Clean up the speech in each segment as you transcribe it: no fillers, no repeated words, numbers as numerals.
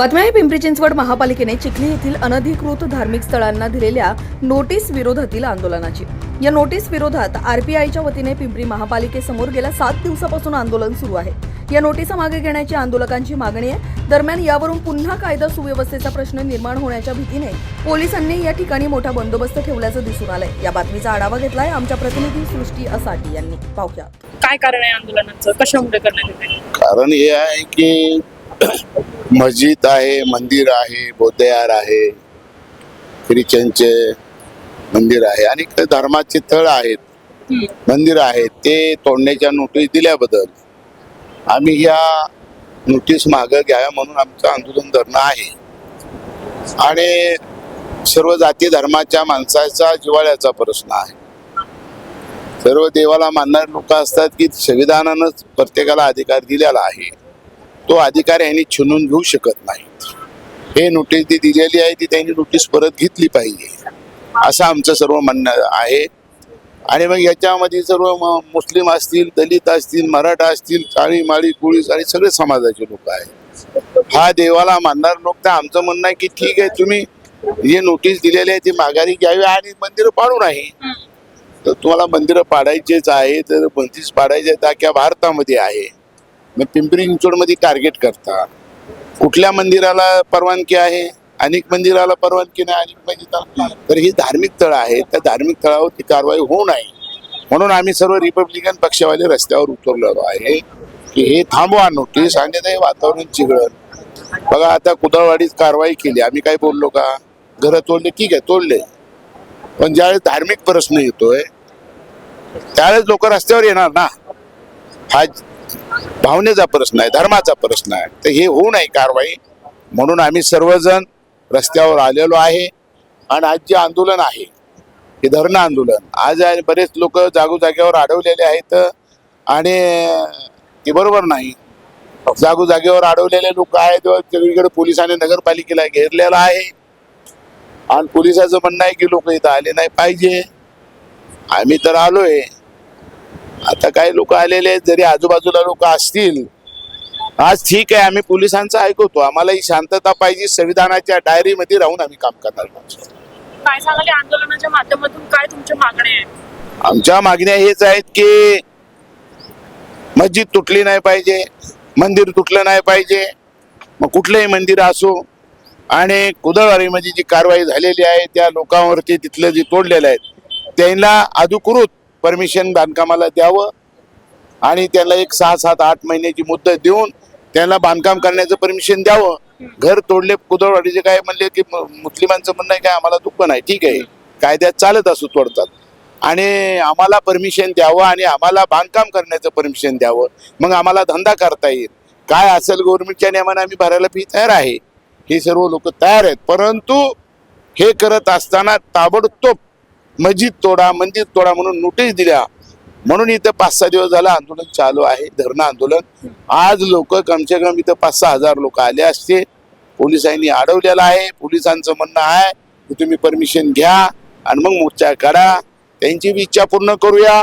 बातमी आहे पिंपरी चिंचवड महापालिकेने चिखली येथील अनधिकृत धार्मिक स्थळांना दिलेल्या नोटीस विरोधातील आंदोलनाची। या नोटीस विरोधात आरपीआयच्या वतीने पिंपरी महापालिकेसमोर गेल्या 7 दिवसापासून आंदोलन सुरू आहे। या नोटीसा मागे घेण्याची आंदोलकांची मागणी आहे। दरम्यान यावरून पुन्हा कायदा सुव्यवस्थेचा प्रश्न निर्माण होण्याच्या भीतीने पोलिसांनी या ठिकाणी मोठा बंदोबस्त ठेवल्याचं दिसून आलंय। या बातमीचा आढावा घेतलाय आमच्या प्रतिनिधी सृष्टी असाटी यांनी। पाहूया काय कारण आहे आंदोलनाचं, कशामुळे करण्यात येते? कारण हे आहे की मस्जिद आहे, मंदिर आहे, बौद्धविहार आहे, ख्रिश्चनचे मंदिर आहे आणि धर्माचे तळ आहेत, मंदिर आहेत, ते तोडण्याच्या नोटीस दिल्याबद्दल आम्ही या नोटीस मागे घ्याव्या म्हणून आमचं आंदोलन धरणं आहे। आणि सर्व जाती धर्माच्या माणसाचा जिव्हाळ्याचा प्रश्न आहे। सर्व देवाला मानणारे लोक असतात की संविधानानं प्रत्येकाला अधिकार दिलेला आहे, तो अधिकार यांनी छीनून घेऊ शकत नाहीत। हे नोटीस जी दिलेली आहे ती त्यांनी नोटीस परत घेतली पाहिजे असं आमचं सर्व म्हणणं आहे। आणि मग याच्यामध्ये सर्व मुस्लिम असतील, दलित असतील, मराठा असतील, काळी माळी कुळीस आणि सगळे समाजाचे लोक आहेत। हा देवाला मानणारे लोक, तर आमचं म्हणणं आहे की ठीक आहे, तुम्ही जे नोटीस दिलेली आहे ती माघारी घ्यावी आणि मंदिरं पाडू नाही। तर तुम्हाला मंदिरं पाडायचेच आहे तर बंदिश पाडायचे अख्ख्या भारतामध्ये आहे। मग पिंपरी चिंचवडमध्ये टार्गेट करता कुठल्या मंदिराला परवानगी आहे, अनेक मंदिराला परवानगी नाही, अनेक मंदिराला, तर ही धार्मिक तळ आहे, त्या धार्मिक तळावरती कारवाई होऊ नये म्हणून आम्ही सर्व रिपब्लिकन पक्षवाले रस्त्यावर उतरलेलो आहे की हे थांबवा नोटीस, आणि हे वातावरण चिघळण। बघा आता कुदळवाडीत कारवाई केली, आम्ही काय बोललो का? घरं तोडले, ठीक आहे तोडले, पण ज्यावेळेस धार्मिक प्रश्न येतोय त्यावेळेस लोक रस्त्यावर येणार ना। हा भावनेचा प्रश्न आहे, धर्माचा प्रश्न आहे, तर हे होऊ नये कारवाई म्हणून आम्ही सर्वजण रस्त्यावर आलेलो आहे। आणि आज जे आंदोलन आहे हे धरणं आंदोलन, आज बरेच लोक जागोजागेवर अडवलेले आहेत आणि ते बरोबर नाही। जागोजागेवर अडवलेले लोक आहेत, सगळीकडे पोलिसांनी नगरपालिकेला घेरलेला आहे आणि पोलिसांचं म्हणणं आहे की लोक इथं आले नाही पाहिजे। आम्ही तर आलोय, आता काही लोक आलेले आहेत, जरी आजूबाजूला लोक असतील आज ठीक आहे, आम्ही पोलिसांचं ऐकवतो, आम्हाला ही शांतता पाहिजे, संविधानाच्या डायरीमध्ये राहून आम्ही काम करणार। काय सांगाल आंदोलनाच्या माध्यमातून, काय तुमच्या मागण्या आहेत? आमच्या मागण्या हेच आहेत की मस्जिद तुटली नाही पाहिजे, मंदिर तुटलं नाही पाहिजे, मग कुठलंही मंदिर असो। आणि कुदळवाडीमध्ये जी कारवाई झालेली आहे त्या लोकांवरती तिथलं जे तोडलेलं आहे त्यांना अधिकृत परमिशन बांधकामाला द्यावं आणि त्यांना एक 6, 7, 8 महिन्याची मुदत देऊन त्यांना बांधकाम करण्याचं परमिशन द्यावं। घर तोडले कुदळवाडीचे काय म्हणले की मुस्लिमांचं म्हणणं आहे काय आम्हाला दुःख नाही, ठीक आहे, कायद्यात चालत असो तोडतात, आणि आम्हाला परमिशन द्यावं आणि आम्हाला बांधकाम करण्याचं परमिशन द्यावं, मग आम्हाला धंदा करता येईल। काय असेल गव्हर्नमेंटच्या नियमाने आम्ही भरायला फी तयार आहे, हे सर्व लोक तयार आहेत। परंतु हे करत असताना ताबडतोब मस्जिद तोडा, मंदिर तोडा म्हणून नोटीस दिल्या म्हणून इथं 5-6 दिवस झालं आंदोलन चालू आहे, धरणं आंदोलन। आज लोक कमसे कम इथं 5-6 हजार लोक आले असते, पोलिसांनी अडवलेलं आहे। पोलिसांचं म्हणणं आहे की तुम्ही परमिशन घ्या आणि मग मोर्चा काढा, त्यांची बी इच्छा पूर्ण करूया।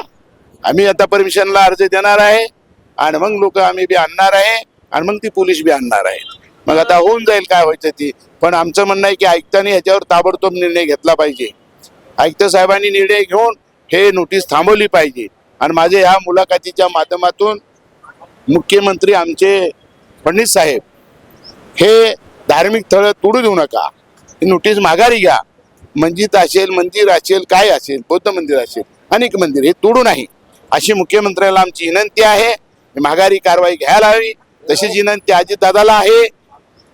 आम्ही आता परमिशनला अर्ज देणार आहे आणि मग लोक आम्ही बी आणणार आहे आणि मग ती पोलीस बी आणणार आहेत, मग आता होऊन जाईल काय व्हायचं ती। पण आमचं म्हणणं आहे की आयुक्तांनी ह्याच्यावर ताबडतोब निर्णय घेतला पाहिजे, आयुक्त साहेबांनी निर्णय घेऊन हे नोटीस थांबवली पाहिजे। आणि माझे ह्या मुलाखतीच्या माध्यमातून मुख्यमंत्री आमचे फडणवीस साहेब हे धार्मिक स्थळ तोडू देऊ नका, ही नोटीस माघारी घ्या। मस्जिद असेल, मंदिर असेल, काय असेल, बौद्ध मंदिर असेल, अनेक मंदिर, हे तोडू नाही अशी मुख्यमंत्र्याला आमची विनंती आहे। माघारी कारवाई घ्यायला हवी, तशीच विनंती अजितदादाला आहे,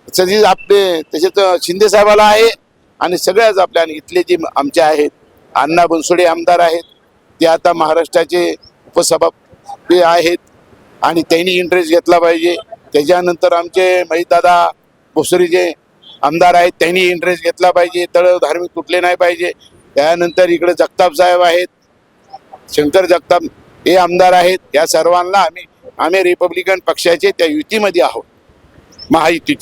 तसेच आपले तसेच शिंदे साहेबाला आहे आणि सगळ्याच आपल्या इथले जे आमचे आहेत अण्णा बनसोडे आमदार आहेत, ते आता महाराष्ट्राचे उपसभापती आहेत आणि त्यांनी इंटरेस्ट घेतला पाहिजे। त्याच्यानंतर आमचे महितदादा भोसरी जे आमदार आहेत त्यांनी इंटरेस्ट घेतला पाहिजे, तळ धार्मिक तुटले नाही पाहिजे। त्यानंतर इकडे जगताप साहेब आहेत, शंकर जगताप हे आमदार आहेत। या सर्वांना आम्ही रिपब्लिकन पक्षाचे त्या युतीमध्ये आहोत, महायुती,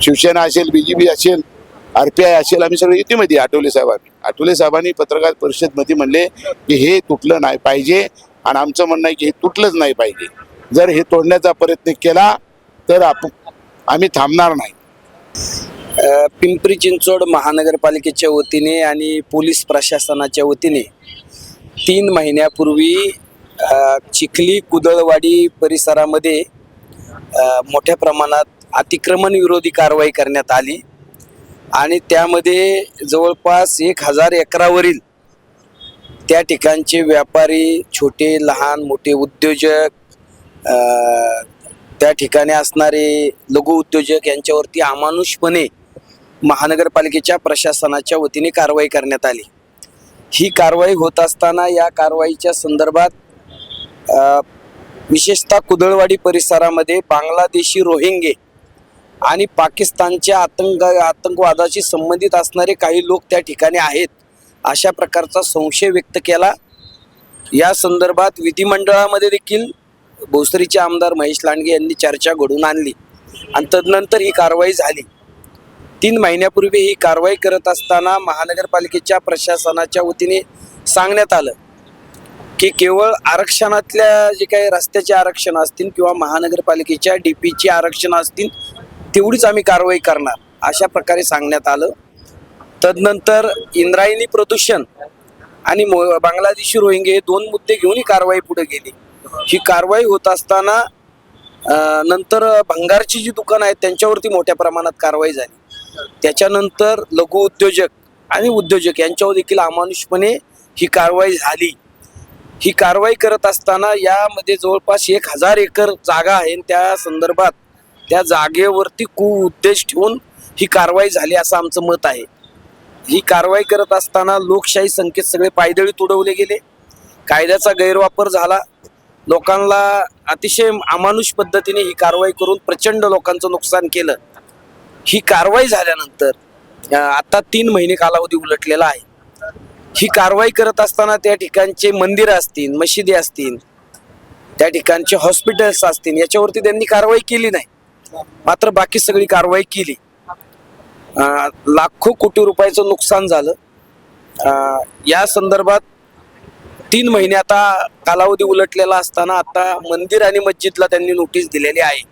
शिवसेना असेल, BJP असेल, आरपीआय असेल, आम्ही सगळे युतीमध्ये। आठवले साहेबांनी पत्रकार परिषदेमध्ये म्हणले की हे तुटलं नाही पाहिजे आणि आमचं म्हणणं आहे की हे तुटलंच नाही पाहिजे। जर हे तोडण्याचा प्रयत्न केला तर आम्ही थांबणार नाही। पिंपरी चिंचवड महानगरपालिकेच्या वतीने आणि पोलीस प्रशासनाच्या वतीने 3 महिन्यापूर्वी चिखली कुदळवाडी परिसरामध्ये मोठ्या प्रमाणात अतिक्रमण विरोधी कारवाई करण्यात आली आणि त्यामध्ये जवळपास 1000 एकरावरील त्या ठिकाणचे व्यापारी, छोटे लहान मोठे उद्योजक, त्या ठिकाणी असणारे लघु उद्योजक यांच्यावरती अमानुषपणे महानगरपालिकेच्या प्रशासनाच्या वतीने कारवाई करण्यात आली. ही कारवाई होत असताना या कारवाईच्या संदर्भात विशेषतः कुदळवाडी परिसरामध्ये बांगलादेशी रोहिंगे आणि पाकिस्तानच्या आतंकवादाशी संबंधित असणारे काही लोक त्या ठिकाणी आहेत अशा प्रकारचा संशय व्यक्त केला. या संदर्भात विधिमंडळामध्ये देखील भोसरीचे आमदार महेश लांडगे यांनी चर्चा घडवून आणली आणि तदनंतर ही कारवाई झाली. 3 महिन्यापूर्वी ही कारवाई करत असताना महानगरपालिकेच्या प्रशासनाच्या वतीने सांगण्यात आलं की केवळ आरक्षणातल्या जे काही रस्त्याचे आरक्षण असतील किंवा महानगरपालिकेच्या DPची आरक्षण असतील तेवढीच आम्ही कारवाई करणार अशा प्रकारे सांगण्यात आलं. तदनंतर इंद्रायणी प्रदूषण आणि बांगलादेशी रोहिंगे हे 2 मुद्दे घेऊन ही कारवाई पुढे गेली. ही कारवाई होत असताना नंतर भंगारची जी दुकानं आहेत त्यांच्यावरती मोठ्या प्रमाणात कारवाई झाली. त्याच्यानंतर लघु उद्योजक आणि उद्योजक यांच्यावर देखील अमानुषपणे ही कारवाई झाली. ही कारवाई करत असताना यामध्ये जवळपास 1000 एकर जागा आहे. त्या संदर्भात त्या जागेवरती उद्देश ठेवून ही कारवाई झाली असं आमचं मत आहे. ही कारवाई करत असताना लोकशाही संकेत सगळे पायदळी तुडवले गेले, कायद्याचा गैरवापर झाला, लोकांना अतिशय अमानुष पद्धतीने ही कारवाई करून प्रचंड लोकांचं नुकसान केलं. ही कारवाई झाल्यानंतर आता 3 महिने कालावधी उलटलेला आहे. ही कारवाई करत असताना त्या ठिकाणचे मंदिर असतील, मशिदी असतील, त्या ठिकाणचे हॉस्पिटल्स असतील याच्यावरती त्यांनी कारवाई केली नाही, मात्र बाकी सगळी कारवाई केली. लाखो कोटी रुपयाचं नुकसान झालं. या संदर्भात 3 महिने आता कालावधी उलटलेला असताना आता मंदिर आणि मस्जिदला त्यांनी नोटीस दिलेली आहे.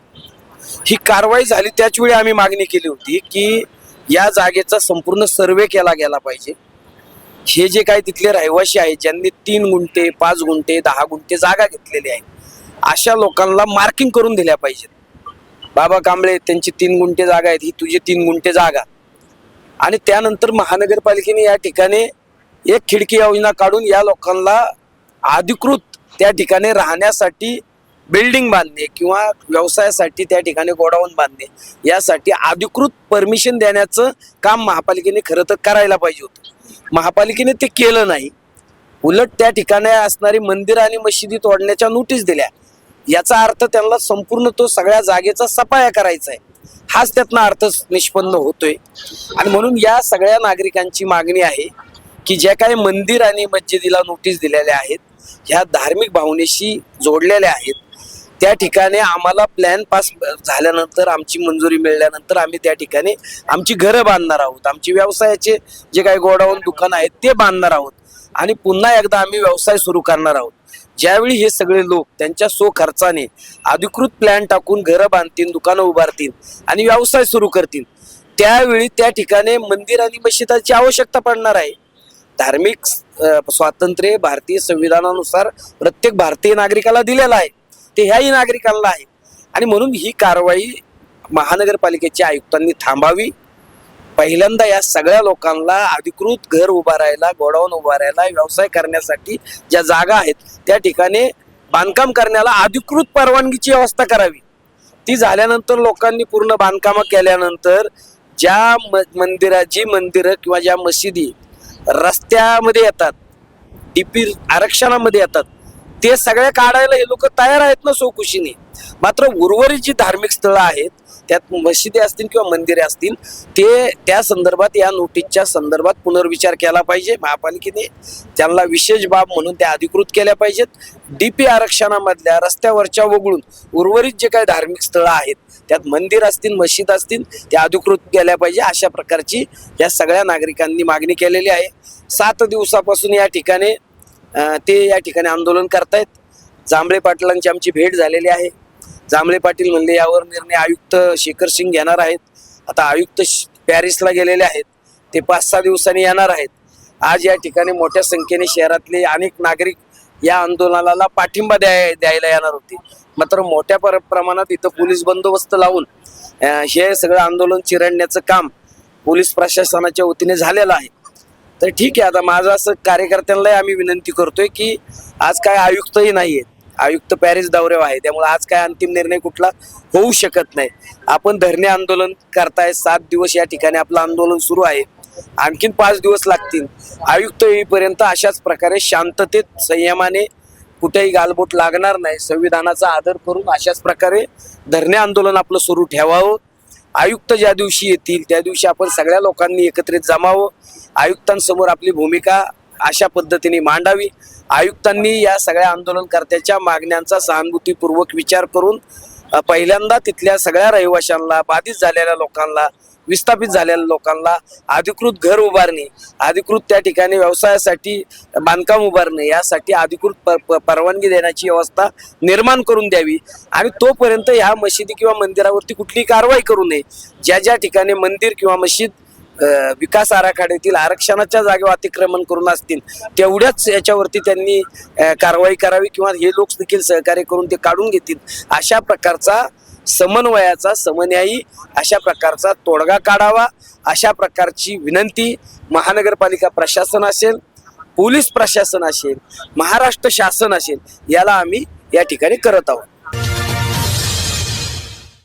ही कारवाई झाली त्याच वेळी आम्ही मागणी केली होती की या जागेचा संपूर्ण सर्वे केला गेला पाहिजे. हे जे काही तिथले रहिवासी आहेत ज्यांनी 3 गुंठे 5 गुंठे 10 गुंठे जागा घेतलेली आहे अशा लोकांना मार्किंग करून दिल्या पाहिजेत. बाबा कांबळे त्यांची 3 गुंठे जागा आहेत, ही तुझी 3 गुंठे जागा. आणि त्यानंतर महानगरपालिकेने या ठिकाणी एक खिडकी योजना काढून या लोकांना अधिकृत त्या ठिकाणी राहण्यासाठी बिल्डिंग बांधणे किंवा व्यवसायासाठी त्या ठिकाणी गोडाऊन बांधणे यासाठी अधिकृत परमिशन देण्याचं काम महापालिकेने खरं तर करायला पाहिजे होतं. महापालिकेने ते केलं नाही. उलट त्या ठिकाणी असणारी मंदिर आणि मशिदी तोडण्याच्या नोटीस दिल्या. याचा अर्थ त्यांना संपूर्ण तो सगळ्या जागेचा सफाया करायचा आहे, हाच त्यातनं अर्थ निष्पन्न होतोय. आणि म्हणून या सगळ्या नागरिकांची मागणी आहे की ज्या काही मंदिर आणि मस्जिदीला नोटीस दिलेल्या आहेत ह्या धार्मिक भावनेशी जोडलेल्या आहेत. त्या ठिकाणी आम्हाला प्लॅन पास झाल्यानंतर, आमची मंजुरी मिळाल्यानंतर आम्ही त्या ठिकाणी आमची घरं बांधणार आहोत, आमची व्यवसायाचे जे काही गोडाऊन दुकान आहेत ते बांधणार आहोत आणि पुन्हा एकदा आम्ही व्यवसाय सुरू करणार आहोत. ज्यावेळी हे सगळे लोक त्यांच्या खर्चाने अधिकृत प्लॅन टाकून घरं बांधतील, दुकानं उभारतील आणि व्यवसाय सुरू करतील त्यावेळी त्या ठिकाणी मंदिर आणि मशिदीची आवश्यकता पडणार आहे. धार्मिक स्वातंत्र्य भारतीय संविधानानुसार प्रत्येक भारतीय नागरिकाला दिलेला आहे, ते ह्याही नागरिकांना आहे. आणि म्हणून ही कारवाई महानगरपालिकेच्या आयुक्तांनी थांबावी. पहिल्यांदा या सगळ्या लोकांना अधिकृत घर उभारायला, गोडाऊन उभारायला, व्यवसाय करण्यासाठी ज्या जागा आहेत त्या ठिकाणी बांधकाम करण्याला अधिकृत परवानगीची व्यवस्था करावी. ती झाल्यानंतर लोकांनी पूर्ण बांधकाम केल्यानंतर ज्या मंदिरं किंवा ज्या मशिदी रस्त्यामध्ये येतात, DP आरक्षणामध्ये येतात, ते सगळ्या काढायला हे लोक तयार आहेत ना चौकशीने. मात्र उर्वरित जी धार्मिक स्थळं आहेत त्यात मशिदी असतील किंवा मंदिरे असतील ते त्या संदर्भात या नोटीसच्या संदर्भात पुनर्विचार केला पाहिजे. महापालिकेने त्यांना विशेष बाब म्हणून त्या अधिकृत केल्या पाहिजेत. DP आरक्षणामधल्या रस्त्यावरच्या वगळून उर्वरित जे काही धार्मिक स्थळं आहेत त्यात मंदिर असतील, मशीद असतील त्या अधिकृत केल्या पाहिजे. अशा प्रकारची या सगळ्या नागरिकांनी मागणी केलेली आहे. 7 दिवसापासून या ठिकाणी आंदोलन करतायत. जांभळे पाटलांची आमची भेट झालेली आहे. जांभळे पाटील म्हणले यावर निर्णय आयुक्त शेखर सिंग घेणार आहेत. आता आयुक्त पॅरिसला गेलेले आहेत, ते 5-6 दिवसांनी येणार आहेत. आज या ठिकाणी मोठ्या संख्येने शहरातले अनेक नागरिक या आंदोलनाला पाठिंबा द्यायला येणार होते. मात्र मोठ्या प्रमाणात इथं पोलीस बंदोबस्त लावून हे सगळं आंदोलन चिरडण्याचं काम पोलीस प्रशासनाच्या वतीने झालेलं आहे. तर ठीक आहे, आता माझं असं कार्यकर्त्यांनाही आम्ही विनंती करतोय की आज काय आयुक्तही नाही आहेत, आयुक्त पॅरिस दौऱ्यावर आहे, त्यामुळे आज काय अंतिम निर्णय कुठला होऊ शकत नाही. आपण धरणे आंदोलन करताय, 7 दिवस या ठिकाणी आपलं आंदोलन सुरू आहे, आणखीन 5 दिवस लागतील. आयुक्त येईपर्यंत अशाच प्रकारे शांततेत संयमाने कुठेही गालबोट लागणार नाही, संविधानाचा आदर करून अशाच प्रकारे धरणे आंदोलन आपलं सुरू ठेवावं. आयुक्त ज्या दिवशी येतील त्या दिवशी आपण सगळ्या लोकांनी एकत्रित जमावं, आयुक्तांसमोर आपली भूमिका अशा पद्धतीने मांडावी. आयुक्तांनी या सगळ्या आंदोलनकर्त्याच्या मागण्यांचा सहानुभूतीपूर्वक विचार करून पहिल्यांदा तिथल्या सगळ्या रहिवाशांना, बाधित झालेल्या लोकांना, विस्थापित झालेल्या लोकांना अधिकृत घर उभारणी, अधिकृत त्या ठिकाणी व्यवसायासाठी बांधकाम उभारणे यासाठी अधिकृत परवानगी देण्याची व्यवस्था निर्माण करून द्यावी. आणि तोपर्यंत ह्या मशिदी किंवा मंदिरावरती कुठलीही कारवाई करू नये. ज्या ज्या ठिकाणी मंदिर किंवा मशीद विकास आराखड्यातील आरक्षणाच्या जागेवर अतिक्रमण करून असतील तेवढ्याच याच्यावरती त्यांनी कारवाई करावी किंवा हे लोक देखील सहकार्य करून ते काढून घेतील. अशा प्रकारचा समन्वयाचा, समन्यायी अशा प्रकारचा तोडगा काढावा, अशा प्रकारची विनंती महानगरपालिका प्रशासन असेल, पोलीस प्रशासन असेल, महाराष्ट्र शासन असेल, याला आम्ही या ठिकाणी करत आहोत.